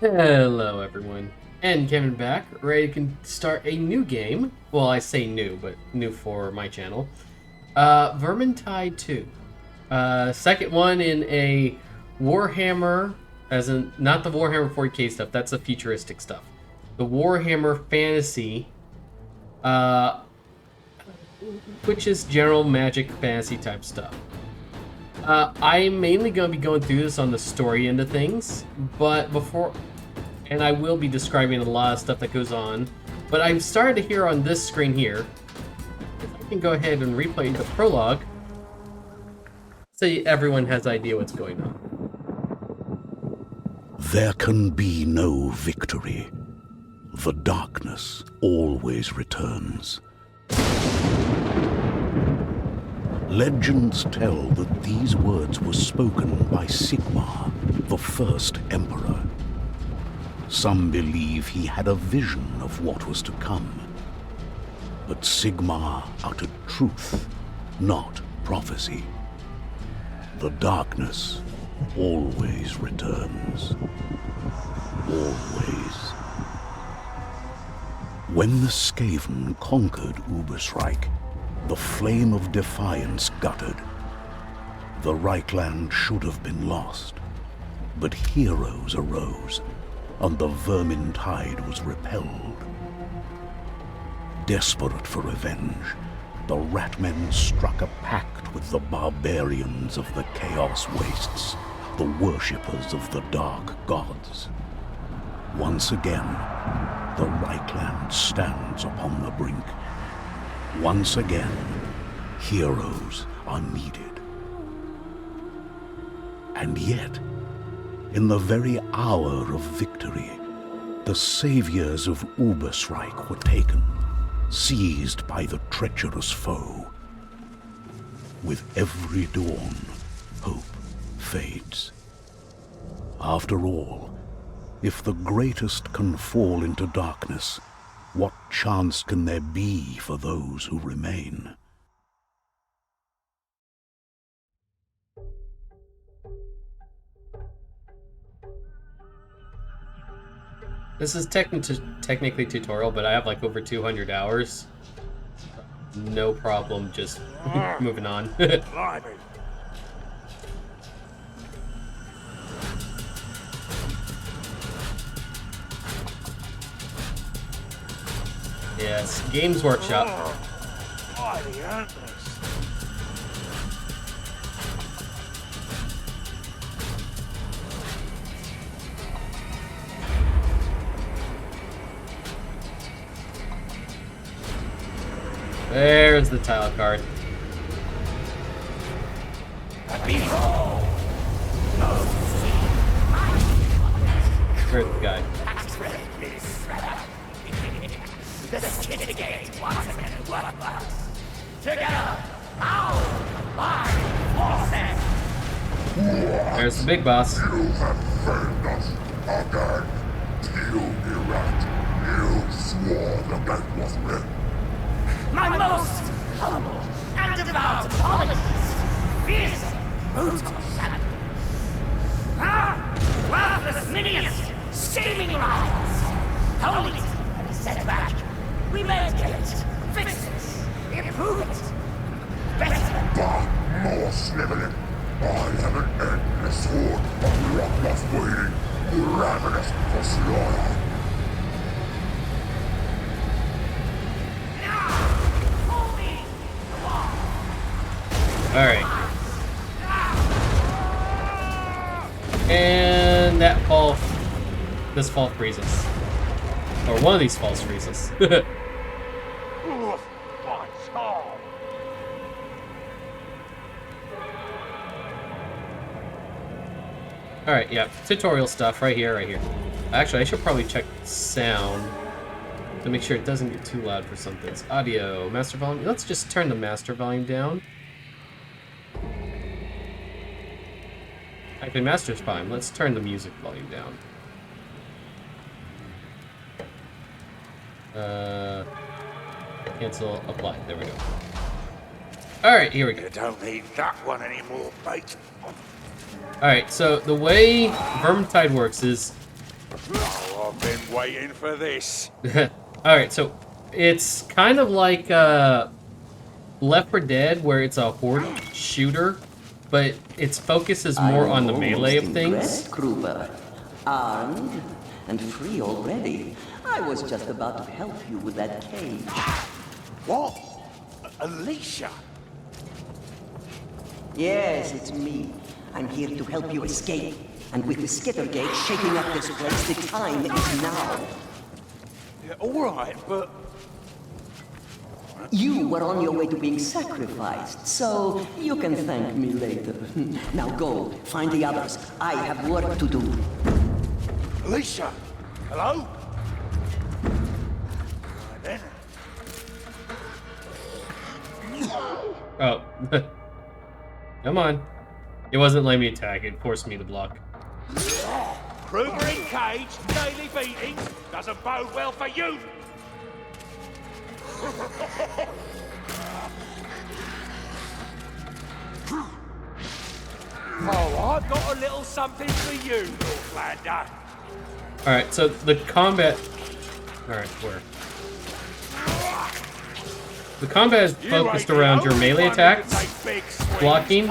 Hello everyone, N-camon back, ready to start a new game. Well, I say new, but new for my channel. Vermintide 2. Second one in a Warhammer, as in, not the Warhammer 40k stuff, that's the futuristic stuff. The Warhammer fantasy, which is general magic fantasy type stuff. I'm mainly going to be going through this on the story end of things, but and I will be describing a lot of stuff that goes on, but I'm starting to hear on this screen here, if I can go ahead and replay the prologue, so everyone has idea what's going on. There can be no victory. The darkness always returns. Legends tell that these words were spoken by Sigmar, the first emperor. Some believe he had a vision of what was to come. But Sigmar uttered truth, not prophecy. The darkness always returns. Always. When the Skaven conquered Ubersreich, the flame of defiance guttered. The Reichland should have been lost, but heroes arose, and the Vermintide was repelled. Desperate for revenge, the ratmen struck a pact with the barbarians of the Chaos Wastes, the worshippers of the Dark Gods. Once again, the Reichland stands upon the brink. Once again, heroes are needed. And yet, in the very hour of victory, the saviors of Ubersreich were taken, seized by the treacherous foe. With every dawn, hope fades. After all, if the greatest can fall into darkness, what chance can there be for those who remain? This is technically tutorial, but I have like over 200 hours. No problem, just moving on. Yes, Games Workshop. There's the tile card. Where's the guy? The skin again, together, there's the big boss. You have failed us again. You erect. You swore the bet was written. My most humble and devout apologies. Fierce, brutal shadow. Worthless minions, scheming rivals. Only to be set back. We medicate it, fix it, improve it. Better. But more sniveling. I have an endless horde of luckless waiting, ravenous for slaughter. Alright. And that fall, this fall freezes. Or one of these falls freezes. Alright, yeah, tutorial stuff right here, right here. Actually, I should probably check sound to make sure it doesn't get too loud for some things. Audio, master volume. Let's just turn the master volume down. Actually, master's fine. Let's turn the music volume down. Cancel, apply. There we go. Alright, here we go. You don't need that one anymore, mate. Alright, so the way Vermintide works is I've been waiting for this. Alright, so it's kind of like Left 4 Dead, where it's a horde shooter, but its focus is more on the melee of things. Kruber. Armed and free already. I was just about to help you with that cage. What? Alicia? Yes, it's me. I'm here to help you escape. And with the Skittergate shaking up this place, the time is now. Yeah, alright, but... You were on your way to being sacrificed, so you can thank me later. Now go, find the others. I have work to do. Alicia! Hello? Right then. Oh. Come on. It wasn't letting me attack, it forced me to block. Kruger in cage, daily beatings, doesn't bode well for you! Oh, I've got a little something for you, Northlander. Alright, so the combat... Alright, where? The combat is focused around your melee attacks, blocking,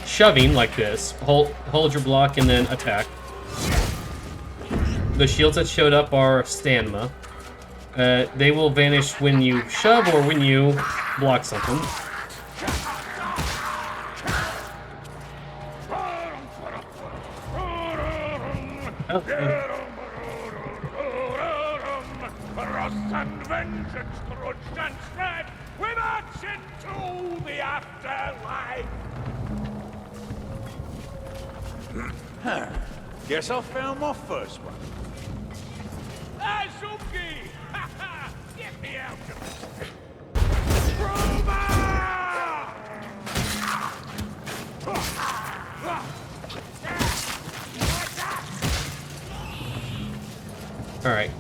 shoving like this, hold your block and then attack. The shields that showed up are stamina. They will vanish when you shove or when you block something. Oh. Wrath and vengeance, grudge and dread, we march into the afterlife. Guess I found my first one. Azuki! Ha ha! Get me out of this! Alright.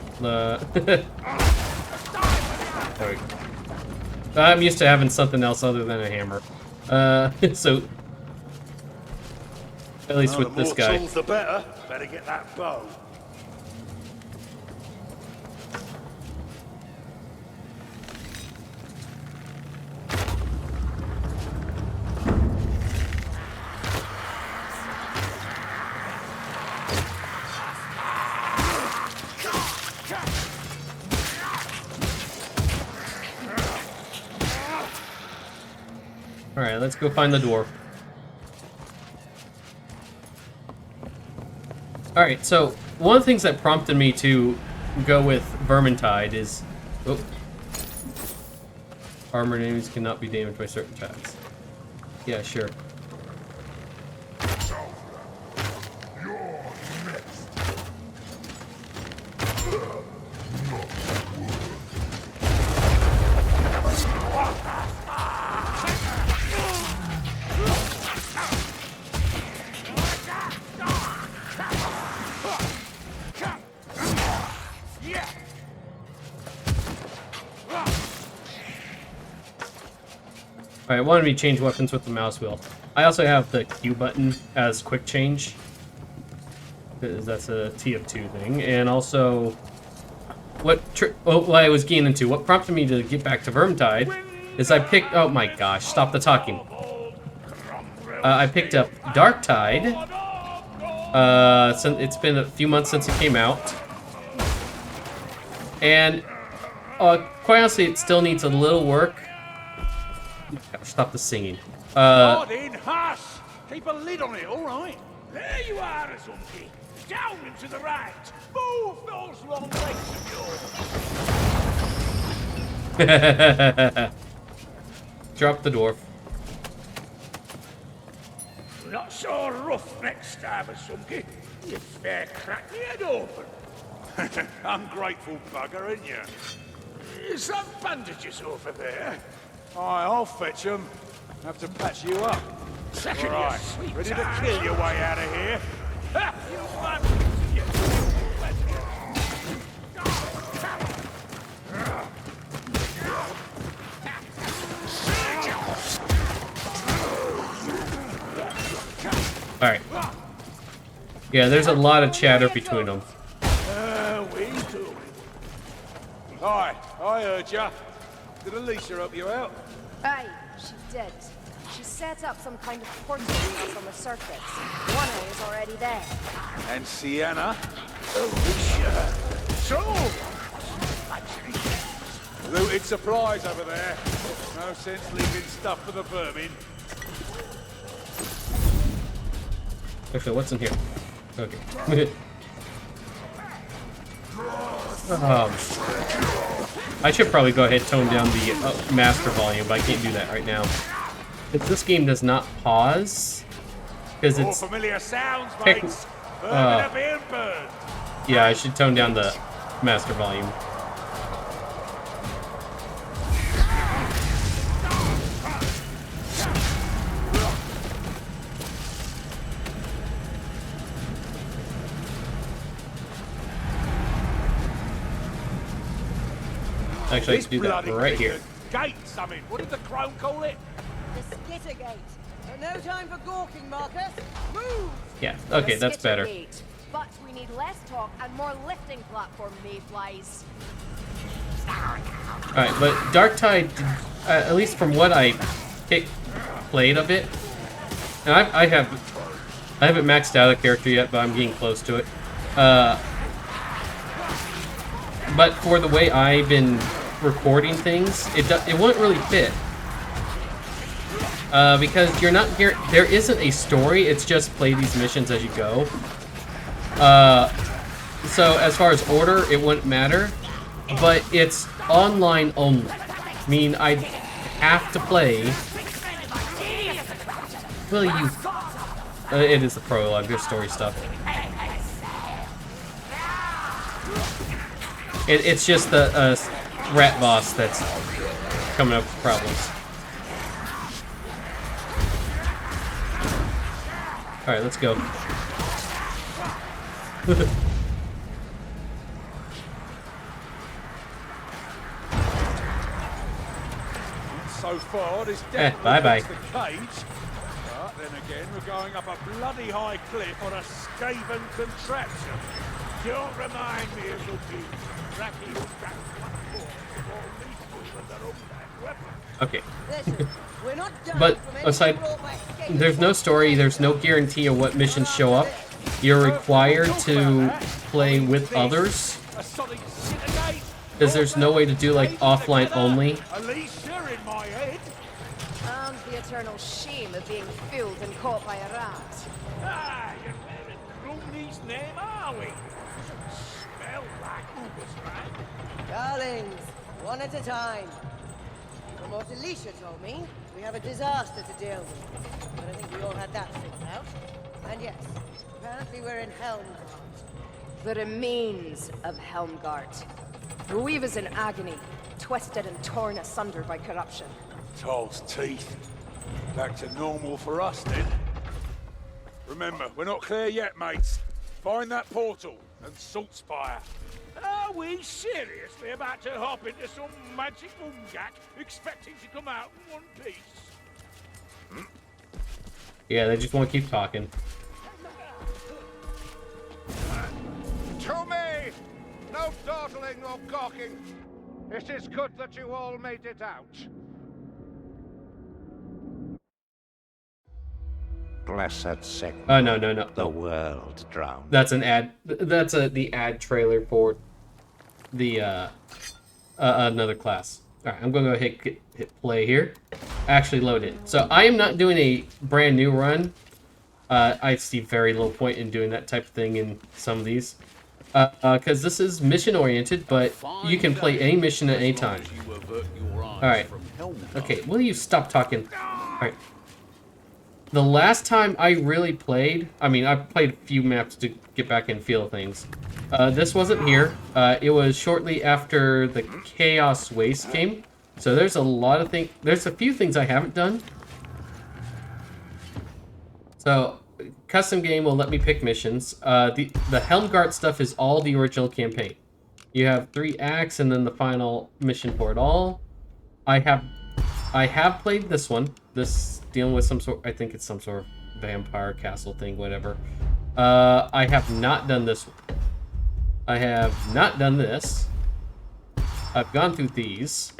Sorry. I'm used to having something else other than a hammer. So at least with this guy. The more tools, the better. Better get that bow. Alright, let's go find the dwarf. Alright, so one of the things that prompted me to go with Vermintide is... Oh. Armored enemies cannot be damaged by certain attacks. Yeah, sure. Alright, wanted me to change weapons with the mouse wheel. I also have the Q button as quick change, because that's a T of 2 thing. And also, what I was getting into, what prompted me to get back to Vermintide, is I picked... Oh my gosh, stop the talking. I picked up Darktide. It's been a few months since it came out. And, quite honestly, it still needs a little work. Stop the singing. Martin, hush! Keep a lid on it, all right? There you are, Azumki. Down and to the right. Move those long legs of yours. Drop the dwarf. Not so rough next time, Azumki. You fair crack the head open. Ungrateful bugger, ain't you? Some bandages over there. Aye, I'll fetch them. Have to patch you up. Right, ready to kill your way out of here? Ha! Alright. Yeah, there's a lot of chatter between them. We do. Hi, I heard ya. Did Alicia help you out? Aye, she did. She set up some kind of portal for us on the surface. One eye is already there. And Sienna? Alicia. So, looted supplies over there. No sense leaving stuff for the vermin. Actually, what's in here? Okay. I should probably go ahead and tone down the master volume, but I can't do that right now. This game does not pause because More it's familiar sounds, mates. Vermin are being burned. yeah. I should tone down the master volume. Actually, I This can do that bloody right thing, here. the Gate something. What did the crone call it? The Skittergate. But no time for gawking, Marcus. Move! Yeah. Okay, that's better. Skittergate. But we need less talk and more lifting platform mayflies. All right, but Darktide, at least from what I played of it, and I haven't maxed out a character yet, but I'm getting close to it. But for the way I've been recording things, it wouldn't really fit. Because you're not here. There isn't a story. It's just play these missions as you go. So as far as order, it wouldn't matter. But it's online only. I mean, I have to play. Well, it is the prologue. There's story stuff. It's just the rat boss that's coming up with problems. Alright, let's go. So far, this bye-bye. the cage. But then again, we're going up a bloody high cliff on a Skaven contraption. Don't remind me of looking cracky back platform or lethal with their own weapon. Okay. Listen, we're not done But from any aside, brought by Skaven. there's no story, there's no guarantee of what missions show up. You're required to play with others, A solid Skittergate. because there's no way to do like offline only. Alicia in my head. And the eternal shame of being fooled and caught by a rat. Ah, you're wearing Crumley's name, are we? Smell like Uber's Darlings, one at a time. From what Alicia told me, we have a disaster to deal with. But I think we all had that figured out. And yes, apparently we're in Helmgard. The remains of Helmgart. The weavers in agony, twisted and torn asunder by corruption. Toll's teeth. Back to normal for us then. Remember, we're not clear yet, mates. Find that portal and Saltspire. Are we seriously about to hop into some magic umgak expecting to come out in one piece? Yeah, they just want to keep talking. To me! No dawdling nor gawking. It is good that you all made it out. Blessed sick. Oh no. The world drowned. That's an ad. That's the ad trailer for the another class. All right, I'm going to go hit play here. Actually load it. So I am not doing a brand new run. I see very little point in doing that type of thing in some of these. Because this is mission oriented, but you can play any mission at any time. Alright. Okay, will you stop talking? Alright. The last time I really played, I mean, I played a few maps to get back in feel of things. This wasn't here. It was shortly after the Chaos Waste came. So there's a lot of things, there's a few things I haven't done. So, custom game will let me pick missions. The Helmgart stuff is all the original campaign. You have 3 acts and then the final mission for it all. I have played this one. This dealing with some sort, I think it's some sort of vampire castle thing, whatever. I have not done this one. I have not done this. I've gone through these.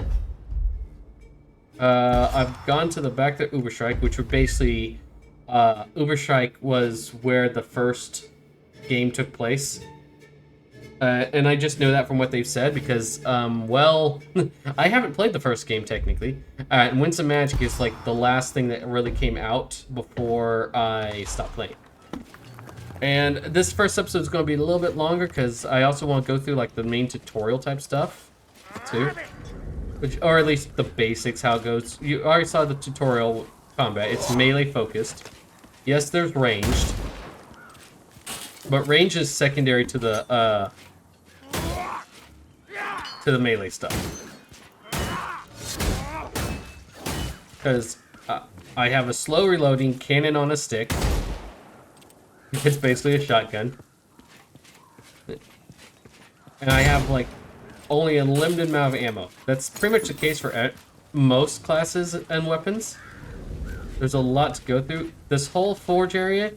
I've gone to the back to Uberstrike, which were basically... Uberstrike was where the first game took place. And I just know that from what they've said because, well, I haven't played the first game technically. And Winds of Magic is like the last thing that really came out before I stopped playing. And this first episode is going to be a little bit longer because I also want to go through like the main tutorial type stuff too. Which, or at least the basics, how it goes. You already saw the tutorial combat. It's melee focused. Yes, there's ranged. But range is secondary to the melee stuff. Because I have a slow reloading cannon on a stick. It's basically a shotgun. And I have like only a limited amount of ammo. That's pretty much the case for most classes and weapons. There's a lot to go through. This whole forge area,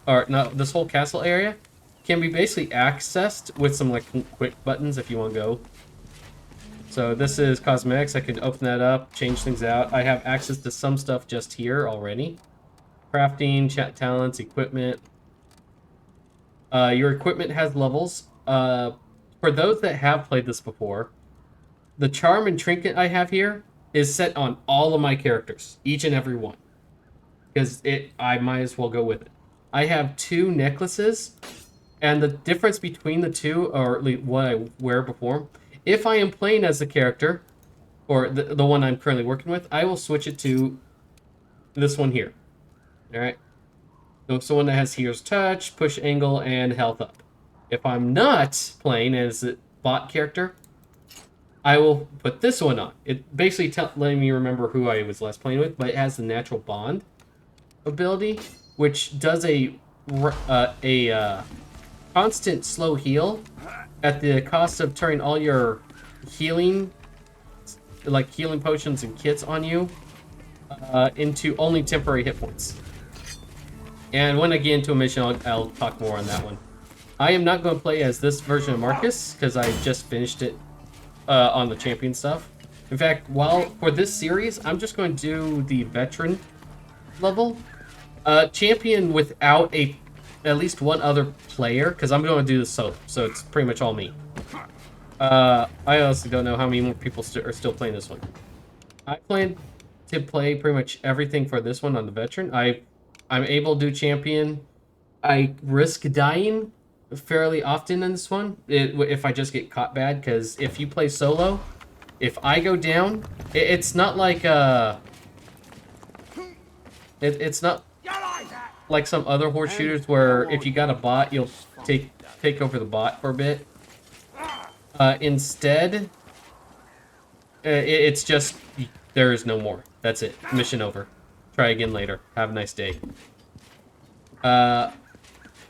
or no, this whole castle area, can be basically accessed with some like quick buttons if you want to go. So this is cosmetics. I can open that up, change things out. I have access to some stuff just here already. Crafting, chat talents, equipment. Your equipment has levels. For those that have played this before, the charm and trinket I have here is set on all of my characters, each and every one. Because I might as well go with it. I have 2 necklaces, and the difference between the two, or at least what I wear before, if I am playing as the character, or the one I'm currently working with, I will switch it to this one here. Alright? So it's the one that has Hero's Touch, Push Angle, and Health Up. If I'm not playing as a bot character, I will put this one on. It basically letting me remember who I was last playing with, but it has the Natural Bond ability, which does a constant slow heal at the cost of turning all your healing, like healing potions and kits on you, into only temporary hit points. And when I get into a mission, I'll talk more on that one. I am not going to play as this version of Marcus, because I just finished it on the champion stuff. In fact, for this series, I'm just going to do the veteran level. Champion without at least one other player, because I'm going to do this solo, so it's pretty much all me. I honestly don't know how many more people are still playing this one. I plan to play pretty much everything for this one on the veteran. I'm able to do champion. I risk dying fairly often in this one if I just get caught bad, because if you play solo, if I go down, it's not like it's not like some other horde shooters where if you got a bot, you'll take over the bot for a bit. Instead, it's just there is no more. That's it. Mission over. Try again later. Have a nice day.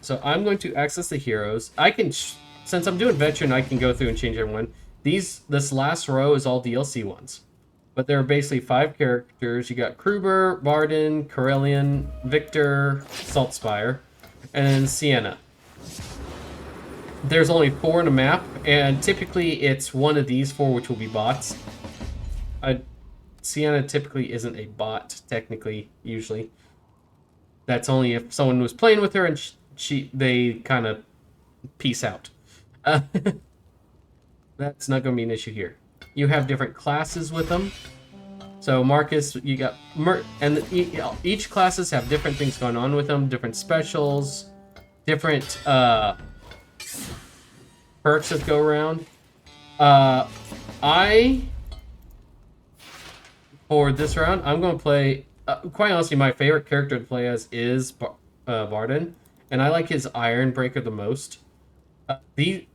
So I'm going to access the heroes. I can, since I'm doing veteran, I can go through and change everyone. This last row is all DLC ones. But there are basically 5 characters. You got Kruber, Varden, Corellian, Victor, Saltspire, and then Sienna. There's only 4 in a map, and typically it's one of these 4 which will be bots. Sienna typically isn't a bot, technically, usually. That's only if someone was playing with her and they kind of peace out. That's not going to be an issue here. You have different classes with them. So Marcus, you got each classes have different things going on with them, different specials, different perks that go around. For this round, I'm going to play. Quite honestly, my favorite character to play as is Varden, and I like his Iron Breaker the most. These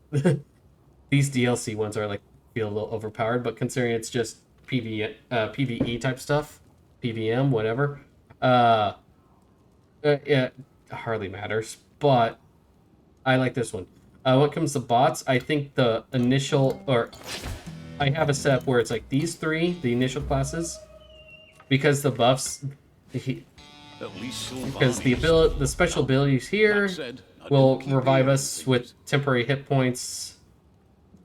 DLC ones are like feel a little overpowered, but considering it's just PvE type stuff, PVM, whatever, it hardly matters. But I like this one. When it comes to bots, I think the initial, or I have a setup where it's like these 3, the initial classes. Because the buffs, because the special abilities here will revive us with temporary hit points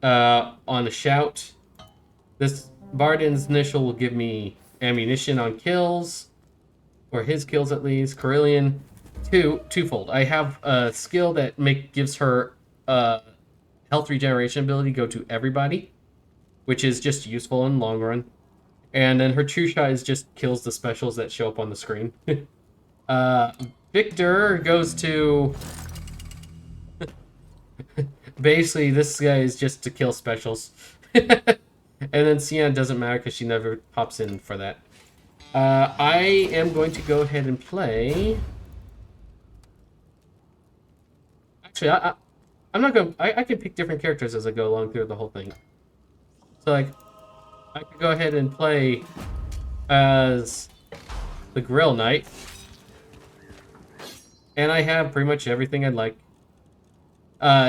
on a shout. This Barden's initial will give me ammunition on kills, or his kills at least. Carillion, twofold. I have a skill that gives her health regeneration ability go to everybody, which is just useful in the long run. And then her True Shot just kills the specials that show up on the screen. Victor goes to... Basically, this guy is just to kill specials. And then Sienna doesn't matter because she never pops in for that. I am going to go ahead and play... Actually, I'm not going to... I can pick different characters as I go along through the whole thing. So, like, I could go ahead and play as the Grill Knight. And I have pretty much everything I'd like.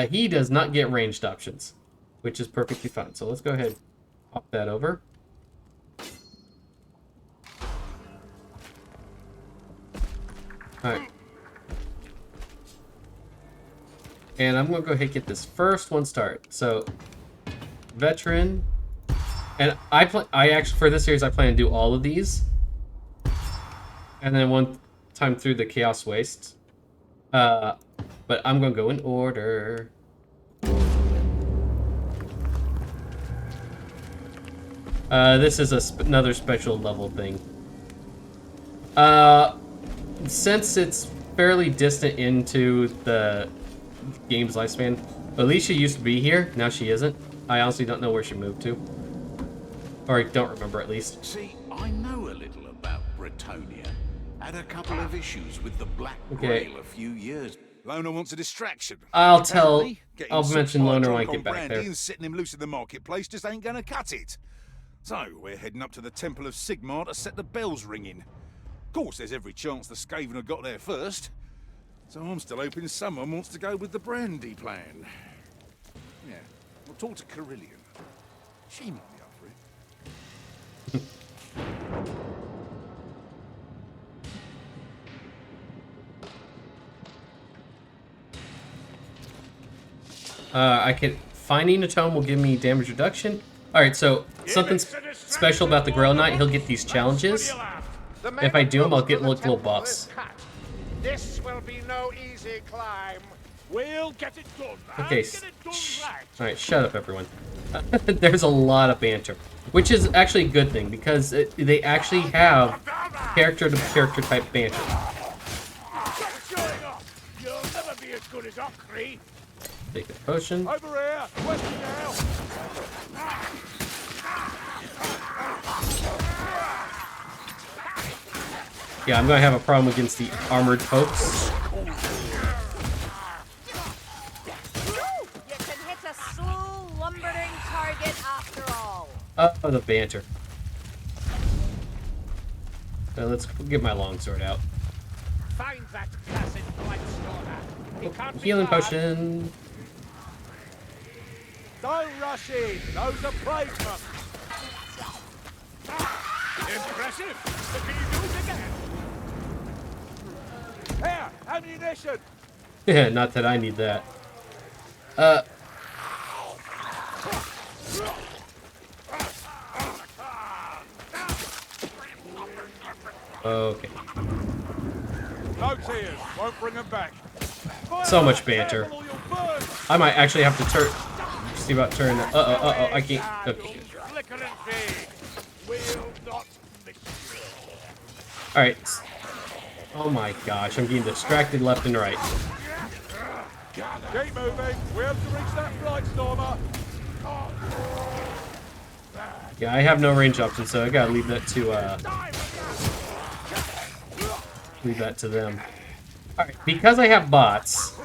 He does not get ranged options, which is perfectly fine. So let's go ahead and pop that over. Alright. And I'm going to go ahead and get this first one started. So, Veteran. And I actually, for this series, I plan to do all of these. And then one time through the Chaos Waste. But I'm going to go in order. This is another special level thing. Since it's fairly distant into the game's lifespan, Alicia used to be here, now she isn't. I honestly don't know where she moved to. Or I don't remember, at least. See, I know a little about Bretonia. Had a couple of issues with the Black Okay. Grail a few years. Loner wants a distraction. I'll Apparently, getting mention subsidized Loner on when I get cold back brandy there. and setting him loose in the marketplace just ain't gonna cut it. So, we're heading up to the Temple of Sigmar to set the bells ringing. Of course, there's every chance the Skaven have got there first. So I'm still hoping someone wants to go with the brandy plan. Yeah, we'll talk to Carillion. She might be up for it. I can... Finding a tome will give me damage reduction. Alright, so something special about the Grail Knight, he'll get these challenges. If I do them, I'll get a little boss. This will be no easy climb. We'll get it done. Okay, And get it done right. alright, shut up everyone. There's a lot of banter. Which is actually a good thing, because they actually have character-to-character type banter. What's going on? You'll never be as good as Ockree. Take a potion. Over here. West now. Yeah, I'm gonna have a problem against the armored folks. You can hit a slow, lumbering target after all. Oh, the banter. Let's get my longsword out. Find that cursed Blightstormer. He can't be Healing far. potion. Don't rush in. Those are bravemen. Impressive. But can you do it again? Here, ammunition. Yeah, not that I need that. Okay. No tears. Won't bring them back. So much banter. Careful or you'll burn. I might actually have to turn. See about turning. Uh-oh, I can't. Okay. Flicker and fade. We'll not miss you. Alright. Oh my gosh, I'm getting distracted left and right. Keep moving. We have to reach that Blightstormer. Yeah, I have no range option, so I gotta leave that to them. Alright, because I have bots,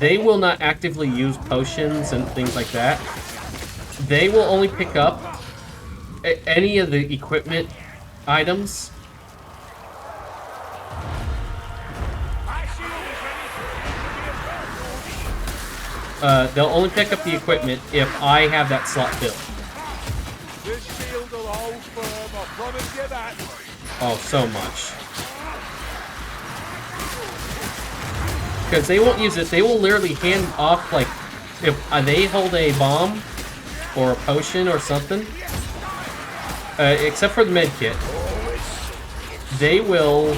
they will not actively use potions and things like that. They will only pick up any of the equipment items. They'll only pick up the equipment if I have that slot filled. This shield will hold firm. I promise you that. Oh, so much. because they won't use it. They will literally hand off, like, if they hold a bomb or a potion or something, except for the med kit, they will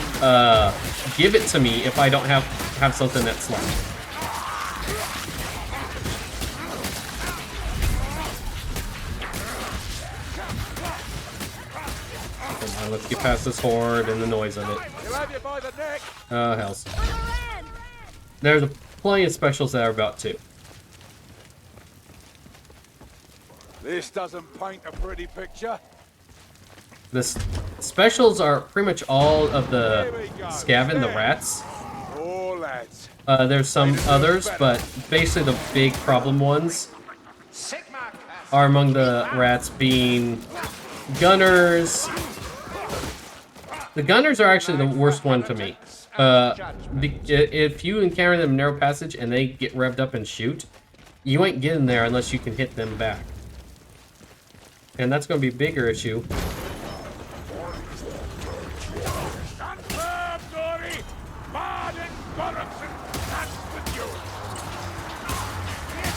give it to me if I don't have something that's left. Come on, let's get past this horde and the noise of it. Oh, hells. There's plenty of specials that are about too. This doesn't paint a pretty picture. The specials are pretty much all of the Skaven, the rats. Oh, lads. There's some others, but basically the big problem ones are among the rats being gunners. The gunners are actually the worst one to me. If you encounter them in narrow passage and they get revved up and shoot, you ain't getting there unless you can hit them back. And that's going to be a bigger issue.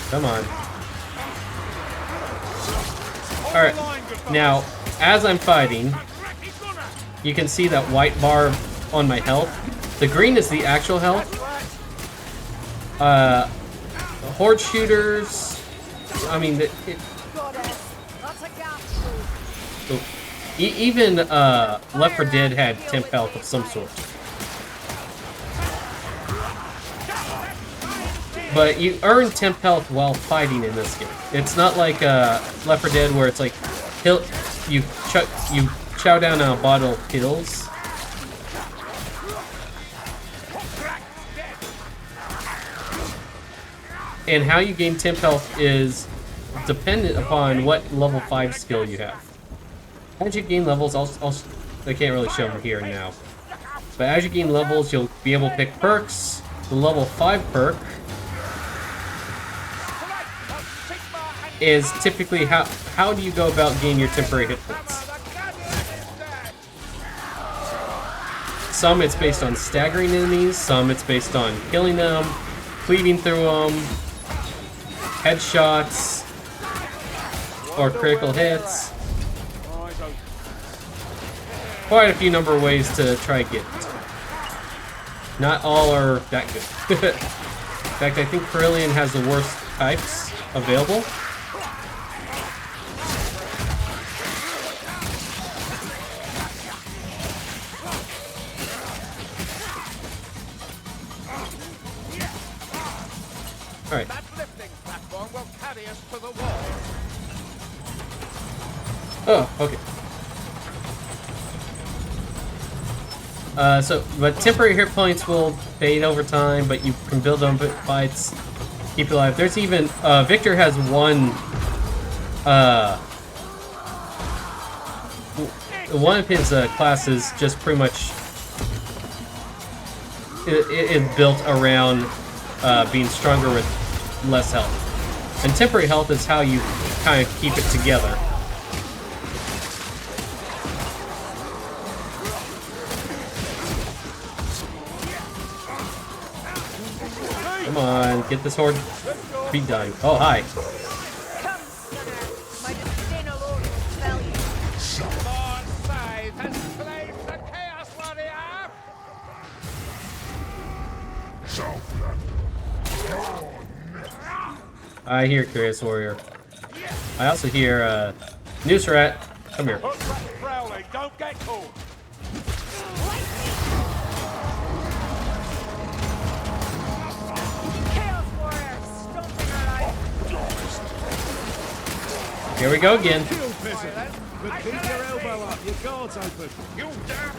Come on. Alright, now, as I'm fighting, you can see that white bar on my health. The green is the actual health. Horde shooters, I mean, even Left 4 Dead had temp health of some sort. But you earn temp health while fighting in this game. It's not like Left 4 Dead where it's like you chow down a bottle of pills. And how you gain temp health is dependent upon what level 5 skill you have. As you gain levels, I can't really show them here now. But as you gain levels, you'll be able to pick perks. The level 5 perk is typically how do you go about gaining your temporary hit points. Some it's based on staggering enemies, some it's based on killing them, cleaving through them, headshots, or critical hits. Quite a few number of ways to try to get it. Not all are that good. In fact, I think Carillion has the worst types available. Alright. Oh, okay. But temporary hit points will fade over time, but you can build them fights, keep you alive. There's even, Victor has one of his classes just pretty much is built around being stronger with less health. And temporary health is how you kind of keep it together. Come on, get this horde be done. Oh, hi. I hear Curious Warrior. I also hear Mousetrap. Come here. Don't get caught. Here we go again. But keep your elbow up, your guard's open. You damn!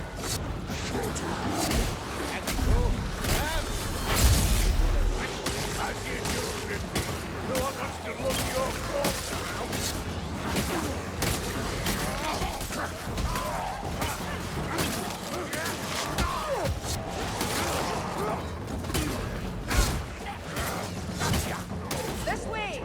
This way!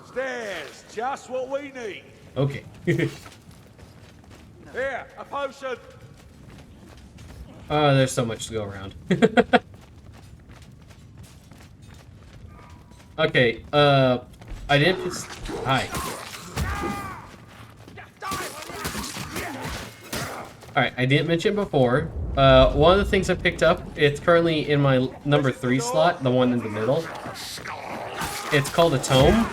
Stairs, just what we need. Okay. Here, a potion. Oh, there's so much to go around. Okay, I didn't just... Hi. Alright, I didn't mention before. One of the things I picked up, it's currently in my number 3 slot, the one in the middle. It's called a tome.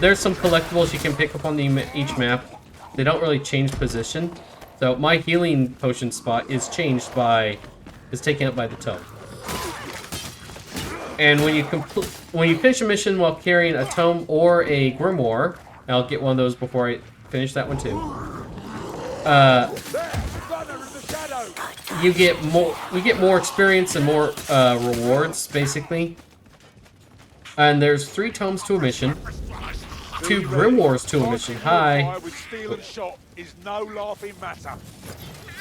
There's some collectibles you can pick up on each map. They don't really change position. So my healing potion spot is taken up by the tome. And when you finish a mission while carrying a tome or a grimoire, and I'll get one of those before I finish that one too. We get more experience and more rewards, basically. And there's 3 tomes to a mission, 2 grimoires to a mission. Hi.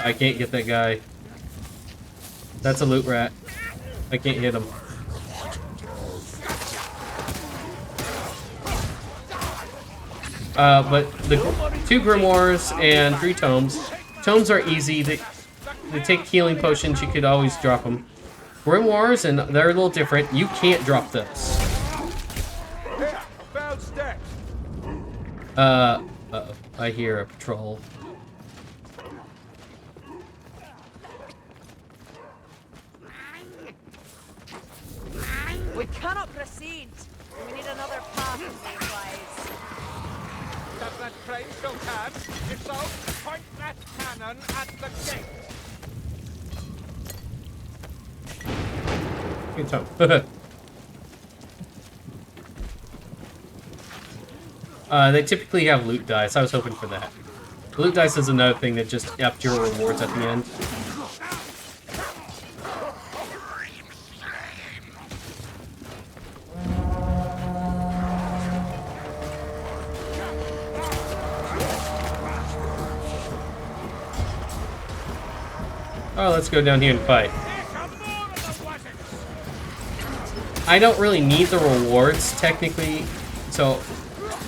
I can't get that guy. That's a loot rat. I can't hit him. But the 2 grimoires and 3 tomes. Tomes are easy. They take healing potions. You could always drop them. Grimoires, and they're a little different. You can't drop those. Uh-oh. I hear a patrol. We cannot proceed. We need another path in these lives. Does that train still can? If so, point that cannon at the gate. Good time. They typically have loot dice. I was hoping for that. Loot dice is another thing that just upped your rewards at the end. Oh, let's go down here and fight. I don't really need the rewards, technically, so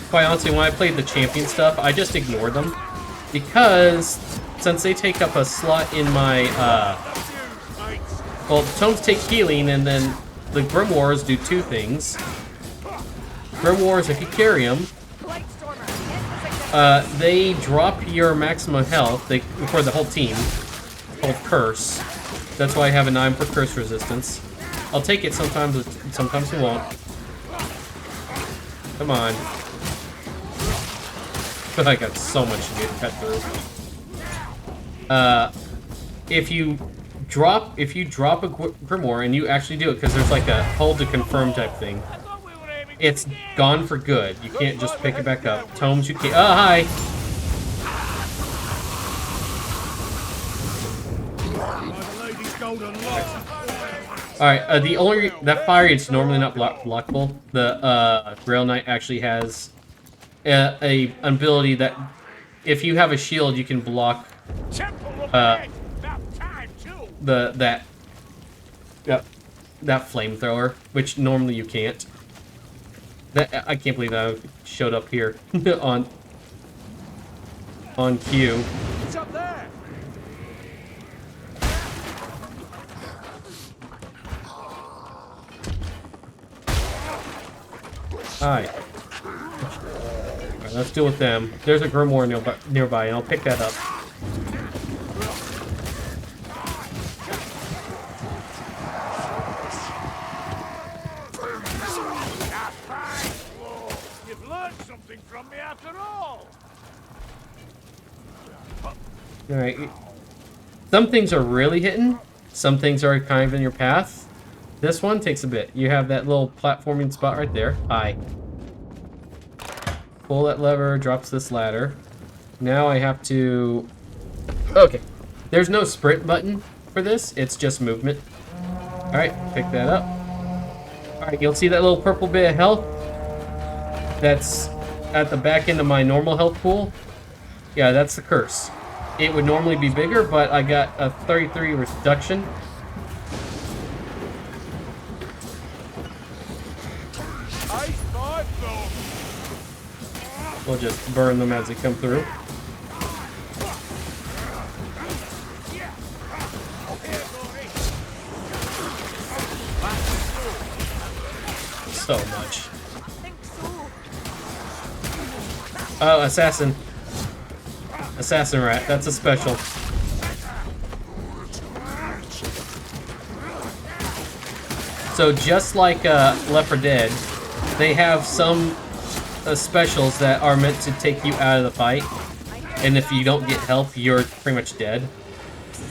quite honestly, when I played the champion stuff, I just ignored them. Because, since they take up a slot in my, well, the tomes take healing, and then the grimoires do 2 things. Grimoires, if you carry them, they drop your maximum health for the whole team. Called Curse. That's why I have an 9 for Curse resistance. I'll take it sometimes, sometimes I won't. Come on. But I got so much to get cut through. If you drop a grimoire and you actually do it, because there's like a hold to confirm type thing, it's gone for good. You can't just pick it back up. Tomes you can't. Oh, hi. Alright, that fire is normally not blockable. The Grail Knight actually has a ability that if you have a shield, you can block that flamethrower, which normally you can't. I can't believe that showed up here on cue. It's up there. Alright. Alright, let's deal with them. There's a grimoire nearby, and I'll pick that up. You've learned something from me after all. Alright. Some things are really hidden. Some things are kind of in your path. This one takes a bit. You have that little platforming spot right there. Hi. Pull that lever, drops this ladder. Now I have to... Okay. There's no sprint button for this. It's just movement. Alright, pick that up. Alright, you'll see that little purple bit of health. That's at the back end of my normal health pool. Yeah, that's the curse. It would normally be bigger, but I got a 33 reduction. We'll just burn them as they come through. So much. Oh, assassin. Assassin rat. That's a special. So just like Left 4 Dead, they have some specials that are meant to take you out of the fight. And if you don't get health, you're pretty much dead.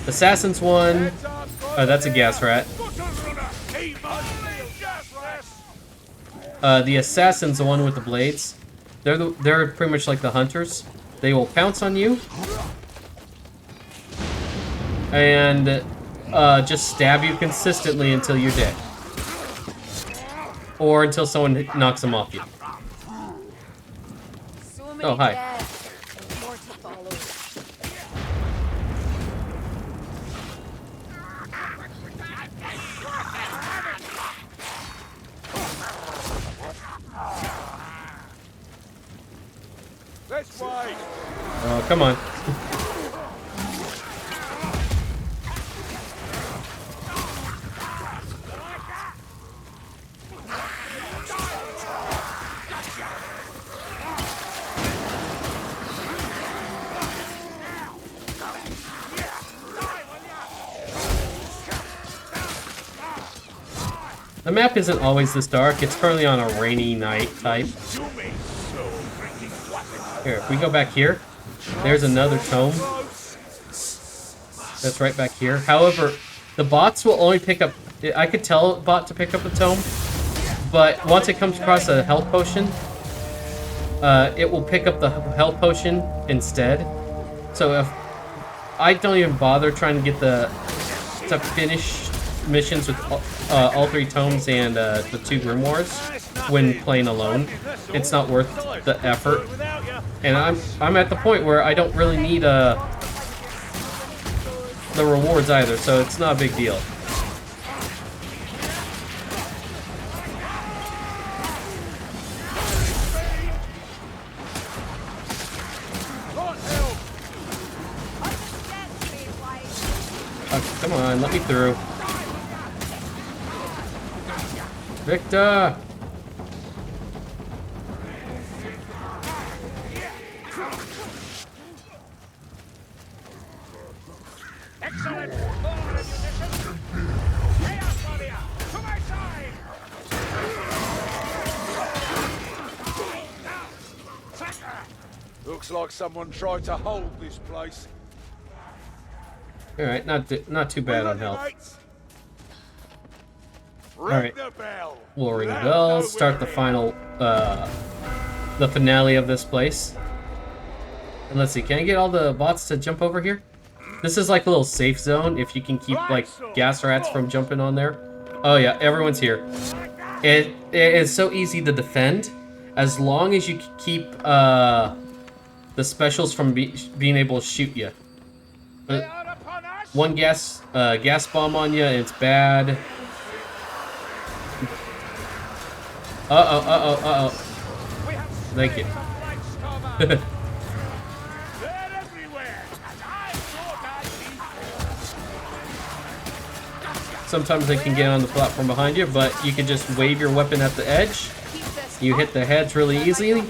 Assassin's one. Oh, that's a gas rat. The assassin's the one with the blades. They're pretty much like the hunters. They will pounce on you and just stab you consistently until you're dead, or until someone knocks them off you. Oh, hi. This way. Oh, come on. The map isn't always this dark. It's currently on a rainy night type. Here, if we go back here, there's another tome. That's right back here. However, the bots will only pick up... I could tell a bot to pick up a tome, but once it comes across a health potion, it will pick up the health potion instead. So if I don't even bother trying to get to finish missions with all 3 tomes and the 2 grimoires when playing alone, it's not worth the effort. And I'm at the point where I don't really need the rewards either, so it's not a big deal. Oh, come on, let me through. Victor! Excellent! More ammunition! Chaos warrior! To my side! Now! Tracker! Looks like someone tried to hold this place. Alright, not too bad on health. Alright, we'll ring the bell, start the final, the finale of this place. And let's see, can I get all the bots to jump over here? This is like a little safe zone, if you can keep, like, gas rats from jumping on there. Oh yeah, everyone's here. It is so easy to defend, as long as you keep, the specials from being able to shoot you. One gas bomb on you, it's bad. Uh-oh. Thank you. Sometimes they can get on the platform behind you, but you can just wave your weapon at the edge. You hit the heads really easily.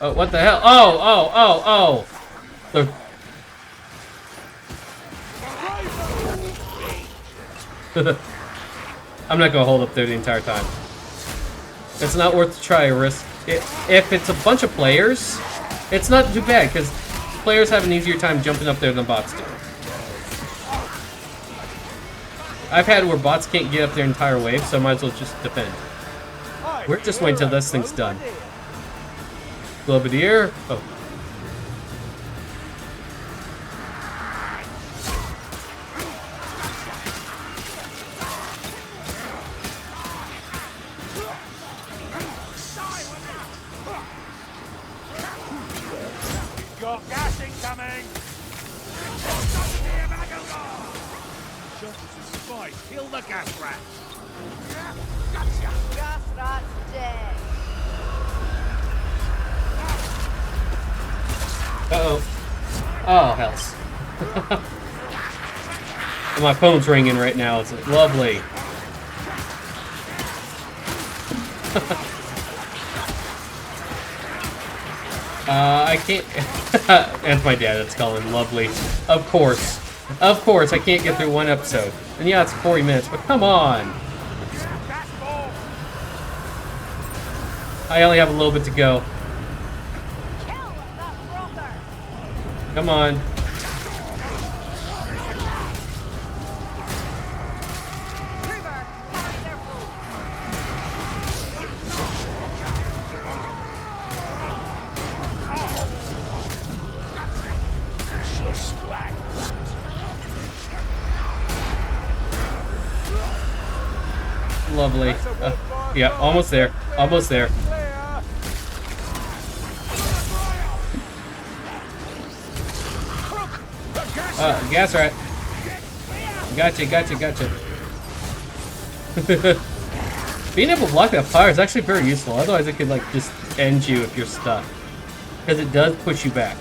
Oh, what the hell? Oh! I'm not gonna hold up there the entire time. It's not worth the try. Risk. If it's a bunch of players, it's not too bad because players have an easier time jumping up there than bots do. I've had where bots can't get up their entire wave, so I might as well just defend. We're just waiting till this thing's done. Globadier. Oh. shot is a spy. Kill the gas rat. Gotcha. Gas rat's dead. Uh-oh. Oh, hells. My phone's ringing right now. It's lovely. I can't... And my dad, it's calling lovely. Of course. Of course, I can't get through one episode. And yeah, it's 40 minutes, but come on! I only have a little bit to go. Come on. Lovely. Yeah, almost there. Almost there. Gas rat. Gotcha, gotcha, gotcha. Being able to block that fire is actually very useful. Otherwise, it could like just end you if you're stuck, because it does push you back.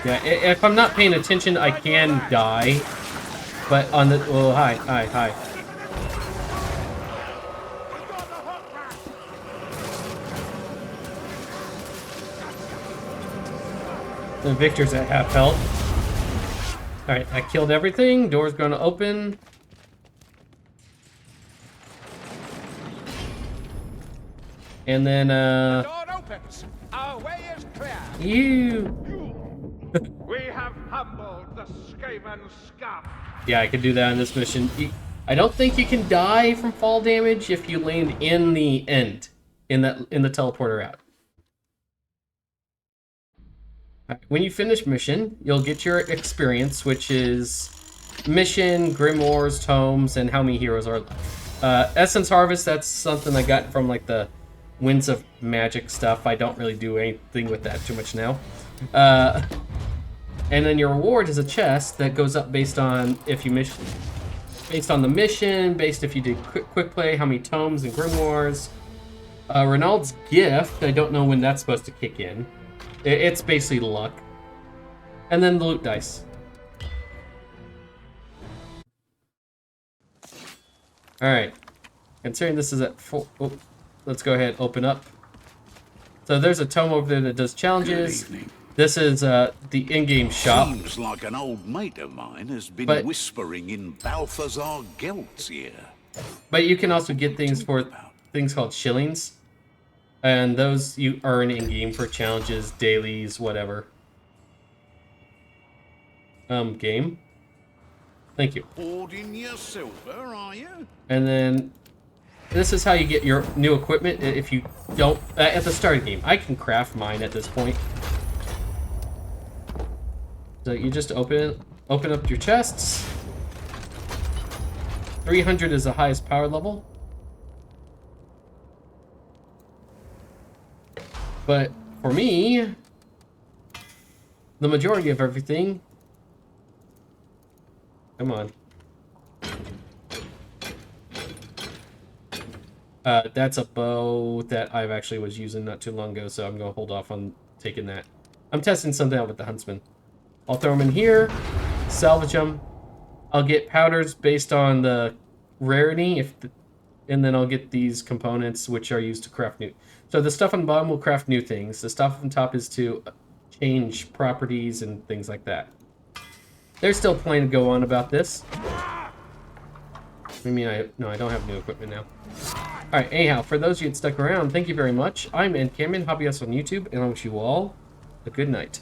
Yeah, if I'm not paying attention, I can die. But on the... Oh, hi, hi, hi. The Victor's at half health. Alright, I killed everything. Door's gonna open. And then, The door opens. Our way is clear. We have humbled the Skaven scum. Yeah, I could do that on this mission. I don't think you can die from fall damage if you land in the end, in the teleporter route. When you finish mission, you'll get your experience, which is mission, grimoires, tomes, and how many heroes are left. Essence Harvest, that's something I got from like the Winds of Magic stuff. I don't really do anything with that too much now. And then your reward is a chest that goes up based on if you based on the mission, based if you did quick play, how many tomes and grimoires. Renaud's gift, I don't know when that's supposed to kick in. It's basically luck. And then the loot dice. Alright. Considering this is at full... Oh, let's go ahead and open up. So there's a tome over there that does challenges. This is the in-game shop. Seems like an old mate of mine has been whispering in Balthazar Gelt's ear. But you can also get things for things called shillings. And those you earn in-game for challenges, dailies, whatever. Game. Thank you. Hoarding your silver, are you? And then this is how you get your new equipment if you don't at the start of the game. I can craft mine at this point. So you just open up your chests. 300 is the highest power level. But for me, the majority of everything... Come on. That's a bow that I've actually was using not too long ago, so I'm going to hold off on taking that. I'm testing something out with the Huntsman. I'll throw them in here, salvage them. I'll get powders based on the rarity, and then I'll get these components which are used to craft new. So the stuff on the bottom will craft new things. The stuff on top is to change properties and things like that. There's still plenty to go on about this. I mean, I don't have new equipment now. Alright, anyhow, for those of you that stuck around, thank you very much. I'm N-camon, hobbyist on YouTube, and I wish you all a good night.